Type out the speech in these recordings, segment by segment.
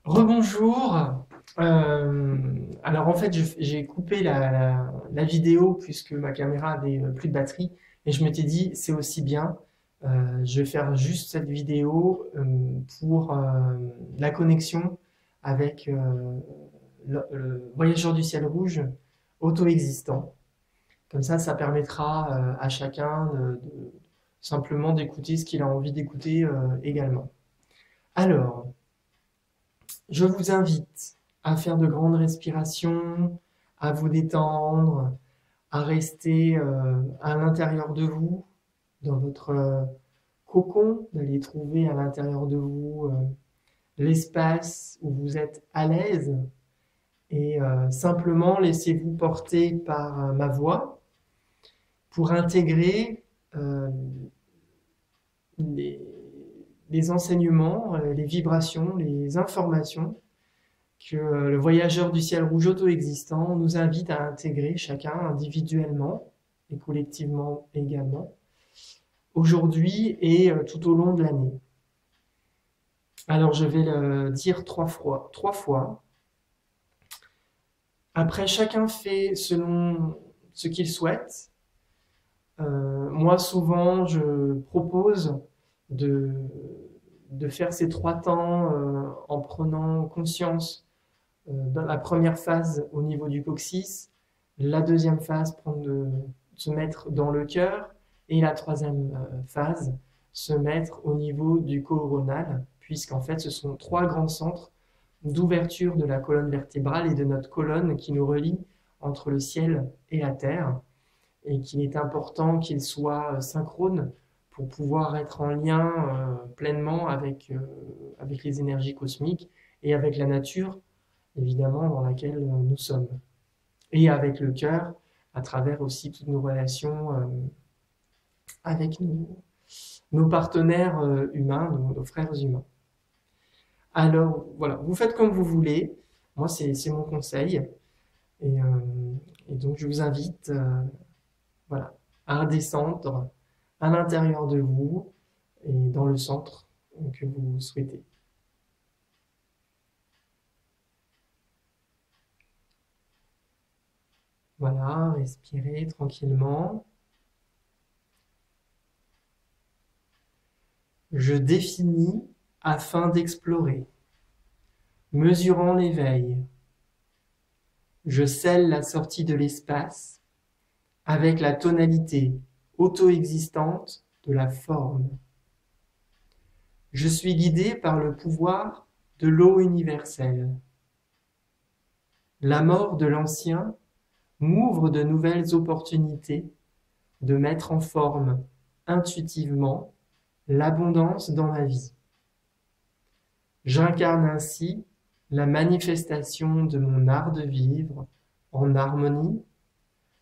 Rebonjour. Alors en fait, j'ai coupé la vidéo puisque ma caméra avait plus de batterie et je m'étais dit c'est aussi bien. Je vais faire juste cette vidéo pour la connexion avec le voyageur du ciel rouge auto-existant. Comme ça permettra à chacun simplement d'écouter ce qu'il a envie d'écouter également. Alors, je vous invite à faire de grandes respirations, à vous détendre, à rester à l'intérieur de vous, dans votre cocon, d'aller trouver à l'intérieur de vous l'espace où vous êtes à l'aise et simplement laissez-vous porter par ma voix pour intégrer les, les enseignements, les vibrations, les informations que le voyageur du ciel rouge auto-existant nous invite à intégrer chacun individuellement et collectivement également, aujourd'hui et tout au long de l'année. Alors je vais le dire trois fois. Après, chacun fait selon ce qu'il souhaite. Moi, souvent, je propose de, de faire ces trois temps en prenant conscience dans la première phase au niveau du coccyx, la deuxième phase se mettre dans le cœur et la troisième phase se mettre au niveau du coronal, puisqu'en fait ce sont trois grands centres d'ouverture de la colonne vertébrale et de notre colonne qui nous relie entre le ciel et la terre et qu'il est important qu'ils soient synchrones pour pouvoir être en lien pleinement avec les énergies cosmiques et avec la nature évidemment, dans laquelle nous sommes. Et avec le cœur, à travers aussi toutes nos relations avec nos partenaires humains, nos frères humains. Alors, voilà, vous faites comme vous voulez. Moi, c'est mon conseil. Et donc, je vous invite voilà, à descendre à l'intérieur de vous et dans le centre que vous souhaitez. Voilà, respirez tranquillement. Je définis afin d'explorer, mesurant l'éveil. Je scelle la sortie de l'espace avec la tonalité auto-existante de la forme. Je suis guidé par le pouvoir de l'eau universelle. La mort de l'ancien m'ouvre de nouvelles opportunités de mettre en forme intuitivement l'abondance dans ma vie. J'incarne ainsi la manifestation de mon art de vivre en harmonie,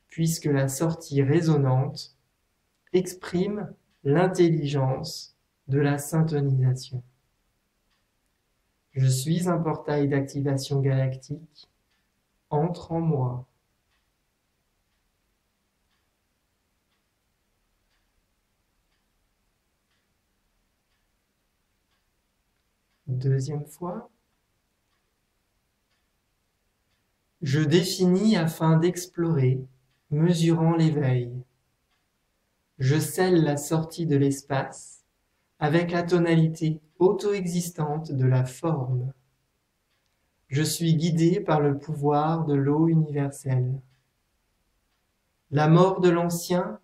puisque la sortie résonante exprime l'intelligence de la syntonisation. Je suis un portail d'activation galactique, entre en moi. Deuxième fois. Je définis afin d'explorer, mesurant l'éveil. Je scelle la sortie de l'espace avec la tonalité auto-existante de la forme. Je suis guidé par le pouvoir de l'eau universelle. La mort de l'ancien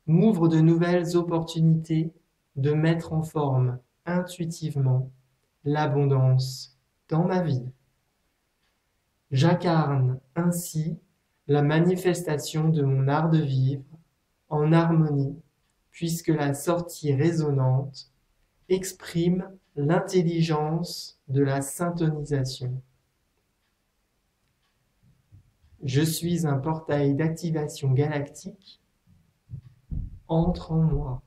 m'ouvre de nouvelles opportunités de mettre en forme intuitivement l'abondance dans ma vie. J'incarne ainsi la manifestation de mon art de vivre en harmonie, puisque la sortie résonante exprime l'intelligence de la syntonisation. Je suis un portail d'activation galactique, entre en moi.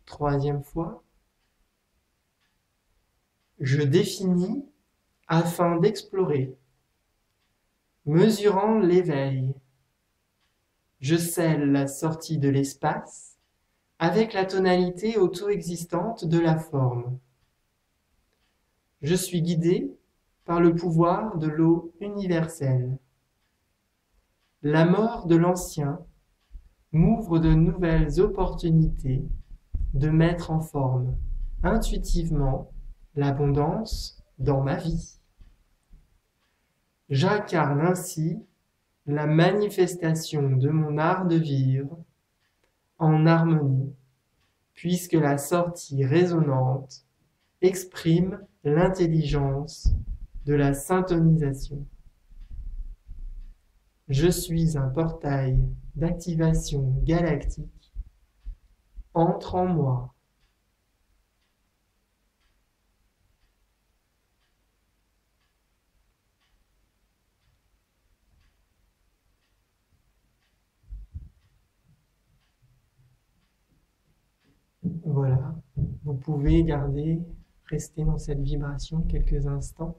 Troisième fois. Je définis afin d'explorer, mesurant l'éveil. Je scelle la sortie de l'espace avec la tonalité auto-existante de la forme. Je suis guidé par le pouvoir de l'eau universelle. La mort de l'ancien m'ouvre de nouvelles opportunités de mettre en forme intuitivement l'abondance dans ma vie. J'incarne ainsi la manifestation de mon art de vivre en harmonie, puisque la sortie résonante exprime l'intelligence de la syntonisation. Je suis un portail d'activation galactique. Entre en moi. Voilà, vous pouvez rester dans cette vibration quelques instants.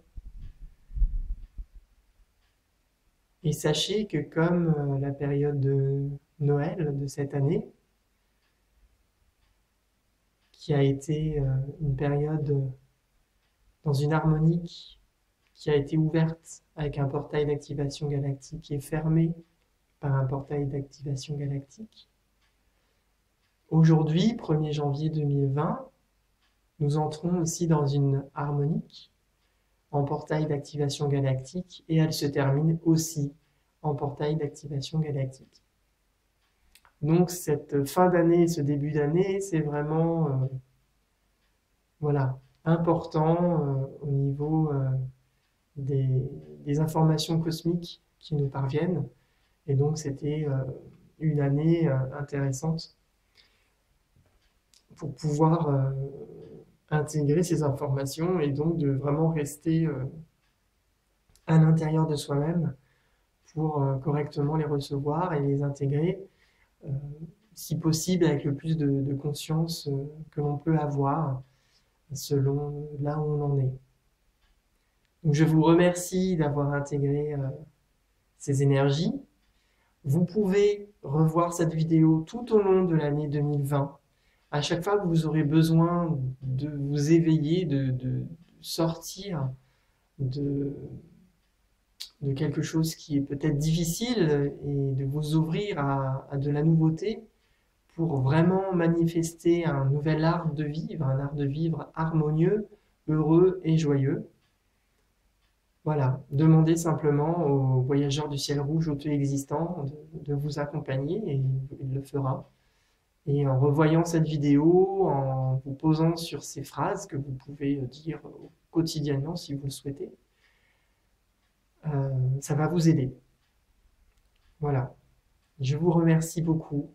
Et sachez que comme la période de Noël de cette année, qui a été une période dans une harmonique qui a été ouverte avec un portail d'activation galactique et fermée par un portail d'activation galactique, aujourd'hui, 1er janvier 2020, nous entrons aussi dans une harmonique en portail d'activation galactique et elle se termine aussi en portail d'activation galactique. Donc cette fin d'année et ce début d'année, c'est vraiment voilà, important au niveau des informations cosmiques qui nous parviennent. Et donc c'était une année intéressante pour pouvoir intégrer ces informations et donc de vraiment rester à l'intérieur de soi-même pour correctement les recevoir et les intégrer, si possible avec le plus de conscience que l'on peut avoir selon là où on en est. Donc je vous remercie d'avoir intégré ces énergies. Vous pouvez revoir cette vidéo tout au long de l'année 2020. À chaque fois que vous aurez besoin de vous éveiller, de sortir de quelque chose qui est peut-être difficile et de vous ouvrir à de la nouveauté pour vraiment manifester un nouvel art de vivre, un art de vivre harmonieux, heureux et joyeux. Voilà, demandez simplement au voyageur du ciel rouge auto-existant de vous accompagner et il le fera. Et en revoyant cette vidéo, en vous posant sur ces phrases que vous pouvez dire quotidiennement si vous le souhaitez, ça va vous aider. Voilà. Je vous remercie beaucoup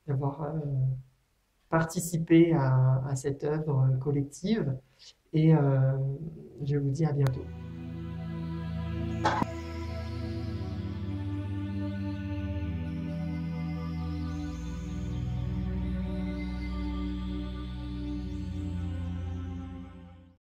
d'avoir participé à cette œuvre collective et je vous dis à bientôt.